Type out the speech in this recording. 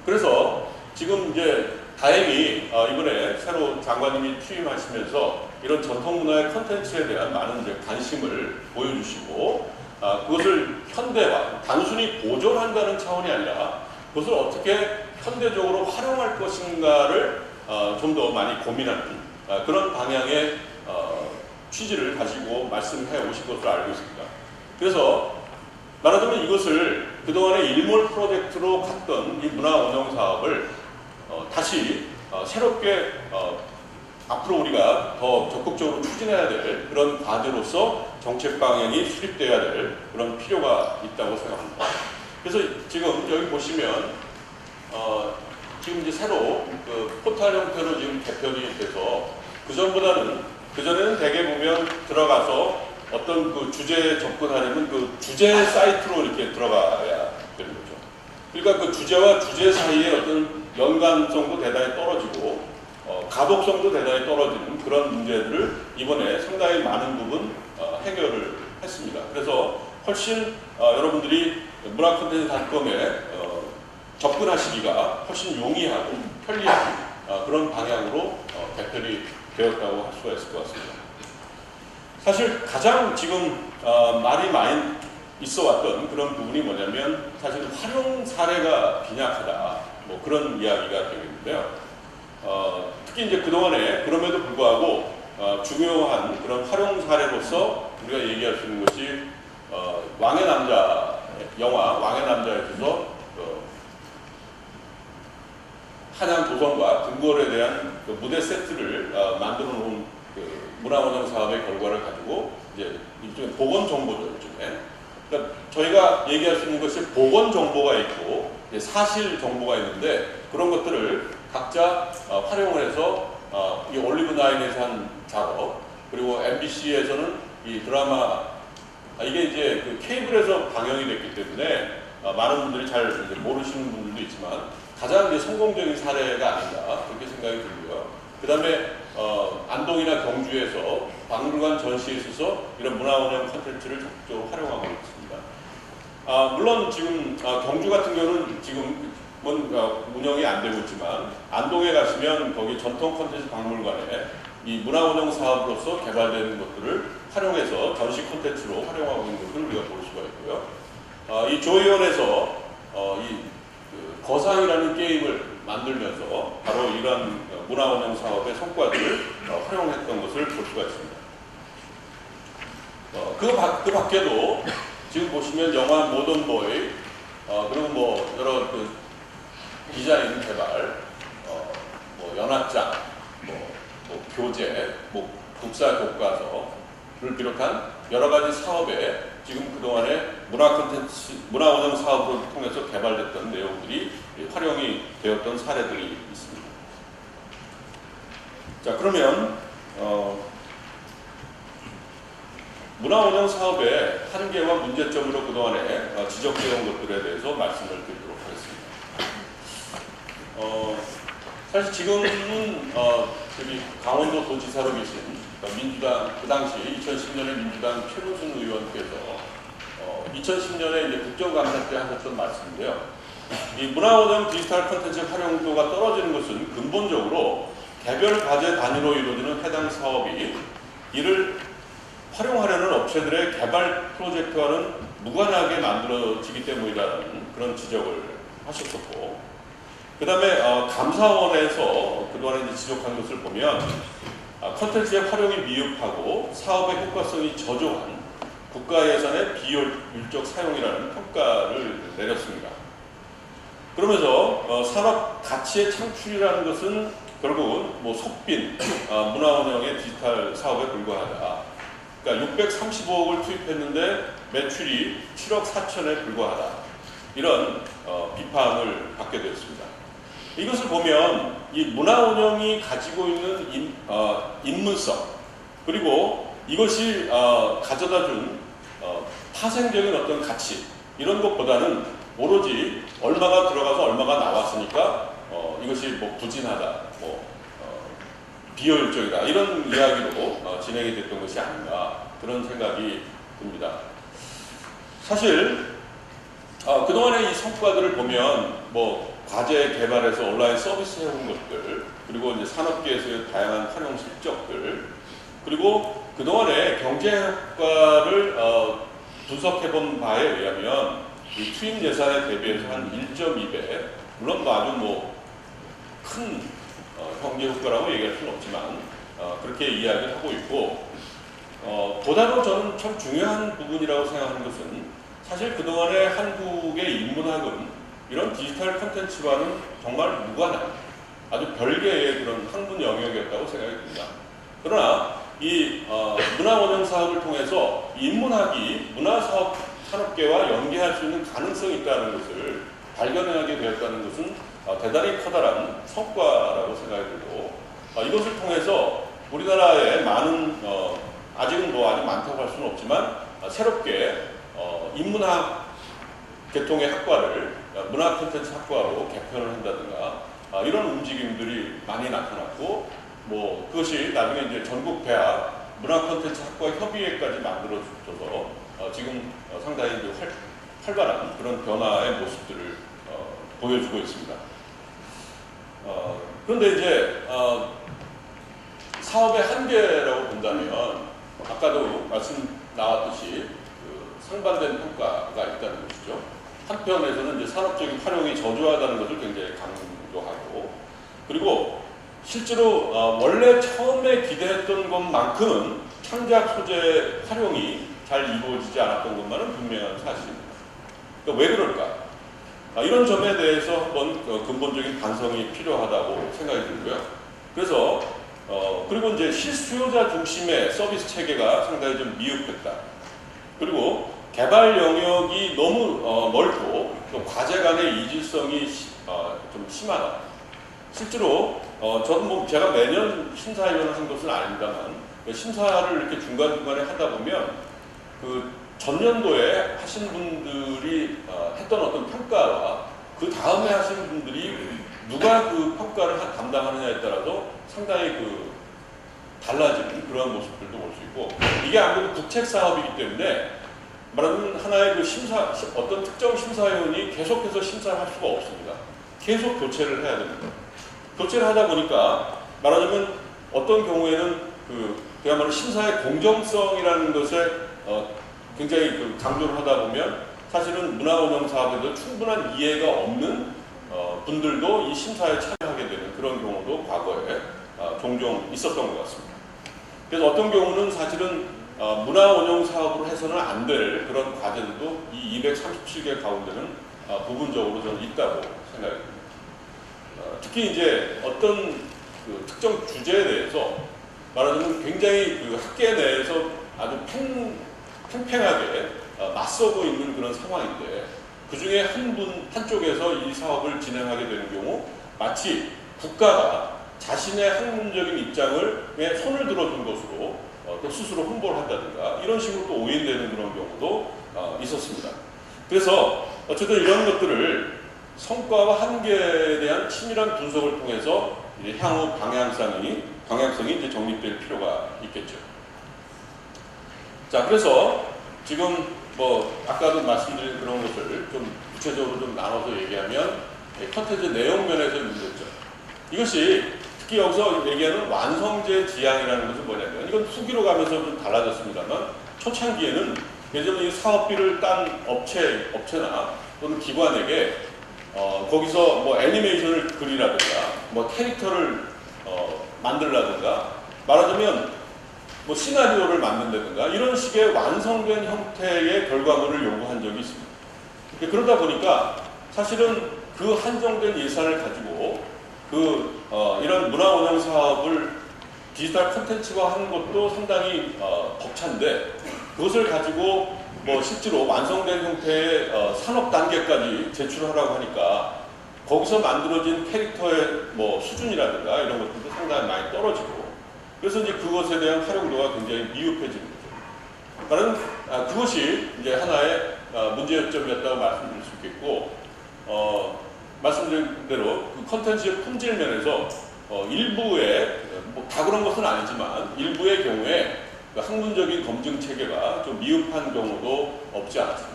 그래서 지금 이제 다행히 이번에 새로 장관님이 취임하시면서 이런 전통 문화의 컨텐츠에 대한 많은 이제 관심을 보여주시고 그것을 현대화, 단순히 보존한다는 차원이 아니라 그것을 어떻게 현대적으로 활용할 것인가를 좀 더 많이 고민하는 그런 방향의 취지를 가지고 말씀해 오신 것으로 알고 있습니다. 그래서 말하자면 이것을 그동안의 일몰 프로젝트로 갔던 이 문화운영 사업을 다시 새롭게 앞으로 우리가 더 적극적으로 추진해야 될 그런 과제로서 정책 방향이 수립되어야 될 그런 필요가 있다고 생각합니다. 그래서 지금 여기 보시면 지금 이제 새로 그 포털 형태로 지금 개편이 돼서 그전에는 대개 보면 들어가서 어떤 그 주제에 접근하려면 그 주제 사이트로 이렇게 들어가야 되는 거죠. 그러니까 그 주제와 주제 사이에 어떤 연관성도 대단히 떨어지고 가독성도 대단히 떨어지는 그런 문제들을 이번에 상당히 많은 부분 해결을 했습니다. 그래서 훨씬 여러분들이 문화콘텐츠.com에 접근하시기가 훨씬 용이하고 편리한 그런 방향으로 개편이 되었다고 할 수가 있을 것 같습니다. 사실 가장 지금 말이 많이 있어 왔던 그런 부분이 뭐냐면 사실 활용 사례가 빈약하다 뭐 그런 이야기가 되겠는데요. 특히 이제 그동안에 그럼에도 불구하고 중요한 그런 활용 사례로서 우리가 얘기할 수 있는 것이 왕의 남자 영화 왕의 남자에 있어서 한양 조선과 궁궐에 대한 그 무대 세트를 만들어 놓은 그 문화운영 사업의 결과를 가지고 이제 일종의 보건 정보죠. 일종의. 그러니까 저희가 얘기할 수 있는 것이 보건 정보가 있고 사실 정보가 있는데 그런 것들을 각자 활용을 해서 이 올리브 나인에서 한 작업 그리고 MBC에서는 이 드라마 이게 이제 그 케이블에서 방영이 됐기 때문에 많은 분들이 잘 이제 모르시는 분들도 있지만 가장 이제 성공적인 사례가 아닌가 그렇게 생각이 들고요. 그 다음에 안동이나 경주에서 박물관 전시에 있어서 이런 문화운영 콘텐츠를 적극적으로 활용하고 있습니다. 물론 지금 경주 같은 경우는 지금은 운영이 안 되고 있지만 안동에 가시면 거기 전통 콘텐츠 박물관에 이 문화운영 사업으로서 개발되는 것들을 활용해서 전시 콘텐츠로 활용하고 있는 것을 우리가 볼 수가 있고요. 이 조이원에서 거상이라는 게임을 만들면서 바로 이런 문화운영 사업의 성과들을 활용했던 것을 볼 수가 있습니다. 그 밖에도 지금 보시면 영화 모던보이 그리고 뭐 여러 그 디자인 개발, 뭐 연합장, 뭐 교재, 뭐 국사 교과서를 비롯한 여러 가지 사업에 지금 그동안에 문화운영 사업을 통해서 개발됐던 내용들이 활용이 되었던 사례들이 있습니다. 자, 그러면 문화운영 사업의 한계와 문제점으로 그동안에 지적되어 것들에 대해서 말씀을 드리도록 하겠습니다. 사실 지금은 강원도 도지사로 계신 민주당 그 당시 2010년에 민주당 최문순 의원께서 2010년에 이제 국정감사 때 하셨던 말씀인데요. 이 문화운영 디지털 콘텐츠 활용도가 떨어지는 것은 근본적으로 개별 과제 단위로 이루어지는 해당 사업이 이를 활용하려는 업체들의 개발 프로젝트와는 무관하게 만들어지기 때문이라는 그런 지적을 하셨었고, 그 다음에 감사원에서 그동안에 이제 지적한 것을 보면 콘텐츠의 활용이 미흡하고 사업의 효과성이 저조한 국가 예산의 비효율적 사용이라는 평가를 내렸습니다. 그러면서 산업 가치의 창출이라는 것은 결국은 뭐 속빈 문화운영의 디지털 사업에 불과하다. 그러니까 635억을 투입했는데 매출이 7억 4천에 불과하다. 이런 비판을 받게 되었습니다. 이것을 보면 이 문화운영이 가지고 있는 인문성 그리고 이것이 가져다준 파생적인 어떤 가치 이런 것보다는 오로지 얼마가 들어가서 얼마가 나왔으니까 이것이 뭐 부진하다, 뭐 비효율적이다 이런 이야기로 진행이 됐던 것이 아닌가 그런 생각이 듭니다. 사실 그동안의 이 성과들을 보면 뭐 과제 개발에서 온라인 서비스 해온 것들, 그리고 이제 산업계에서의 다양한 활용 실적들, 그리고 그동안의 경제 효과를 분석해본 바에 의하면 이 투입 예산에 대비해서 한 1.2배, 물론 아주 큰 경제 효과라고 얘기할 수는 없지만 그렇게 이야기를 하고 있고, 보다도 저는 참 중요한 부분이라고 생각하는 것은 사실 그동안의 한국의 인문학은 이런 디지털 콘텐츠와는 정말 무관한 아주 별개의 그런 학문 영역이었다고 생각이 듭니다. 그러나 이 문화원형 사업을 통해서 인문학이 문화사업 산업계와 연계할 수 있는 가능성이 있다는 것을 발견하게 되었다는 것은 대단히 커다란 성과라고 생각이 들고, 이것을 통해서 우리나라의 많은 아직은 아직 많다고 할 수는 없지만 새롭게 인문학 계통의 학과를 문화 콘텐츠 학과로 개편을 한다든가 이런 움직임들이 많이 나타났고, 그것이 나중에 이제 전국 대학 문화 콘텐츠 학과 협의회까지 만들어줘서 지금 상당히 이제 활발한 그런 변화의 모습들을 보여주고 있습니다. 그런데 이제 사업의 한계라고 본다면 아까도 말씀 나왔듯이 상반된 평가가 있다는 것이죠. 한편에서는 이제 산업적인 활용이 저조하다는 것을 굉장히 강조하고, 그리고 실제로 원래 처음에 기대했던 것만큼은 창작 소재 활용이 잘 이루어지지 않았던 것만은 분명한 사실입니다. 그러니까 왜 그럴까? 이런 점에 대해서 한번 근본적인 반성이 필요하다고 생각이 들고요. 그래서 그리고 이제 실수요자 중심의 서비스 체계가 상당히 좀 미흡했다. 그리고 개발 영역이 너무 넓고 또 과제 간의 이질성이 좀 심하다. 실제로 저도 제가 매년 심사위원을 한 것은 아닙니다만 심사를 이렇게 중간중간에 하다 보면 그 전년도에 하신 분들이 했던 어떤 평가와 그 다음에 하신 분들이 누가 그 평가를 담당하느냐에 따라서 상당히 달라지는 그런 모습들도 볼 수 있고, 이게 아무래도 국책 사업이기 때문에 말하자면 하나의 어떤 특정 심사위원이 계속해서 심사를 할 수가 없습니다. 계속 교체를 해야 됩니다. 교체를 하다 보니까 말하자면 어떤 경우에는 그야말로 심사의 공정성이라는 것에 굉장히 강조를 하다 보면 사실은 문화운영 사업에도 충분한 이해가 없는 분들도 이 심사에 참여하게 되는 그런 경우도 과거에 종종 있었던 것 같습니다. 그래서 어떤 경우는 사실은 문화운영 사업으로 해서는 안 될 그런 과제들도 이 237개 가운데는 부분적으로 저는 있다고 생각이 듭니다. 특히 이제 어떤 특정 주제에 대해서 말하자면 굉장히 학계 내에서 아주 팽팽하게 맞서고 있는 그런 상황인데, 그 중에 한쪽에서 이 사업을 진행하게 되는 경우 마치 국가가 자신의 학문적인 입장을 손을 들어준 것으로 또 스스로 홍보를 한다든가 이런 식으로 또 오인되는 그런 경우도 있었습니다. 그래서 어쨌든 이런 것들을 성과와 한계에 대한 치밀한 분석을 통해서 이제 향후 방향성이 이제 정립될 필요가 있겠죠. 자, 그래서 지금 아까도 말씀드린 그런 것을 좀 구체적으로 좀 나눠서 얘기하면 컨텐츠 내용 면에서의 문제점. 이것이 특히 여기서 얘기하는 완성제 지향이라는 것은 뭐냐면, 이건 후기로 가면서 좀 달라졌습니다만 초창기에는 예전에 이 사업비를 딴 업체나 또는 기관에게 거기서 애니메이션을 그리라든가 캐릭터를 만들라든가 말하자면 시나리오를 만든다든가 이런 식의 완성된 형태의 결과물을 요구한 적이 있습니다. 그러다 보니까 사실은 그 한정된 예산을 가지고 이런 문화운영 사업을 디지털 콘텐츠화하는 것도 상당히 벅찬데, 그것을 가지고 실제로 완성된 형태의 산업 단계까지 제출하라고 하니까 거기서 만들어진 캐릭터의 수준이라든가 이런 것들도 상당히 많이 떨어지고, 그래서 이제 그것에 대한 활용도가 굉장히 미흡해지는 거죠. 그러니까 그것이 이제 하나의 문제 요점이었다고 말씀드릴 수 있겠고, 말씀드린 대로 그 컨텐츠의 품질 면에서 일부의 다 그런 것은 아니지만 일부의 경우에 학문적인 검증 체계가 좀 미흡한 경우도 없지 않습니다.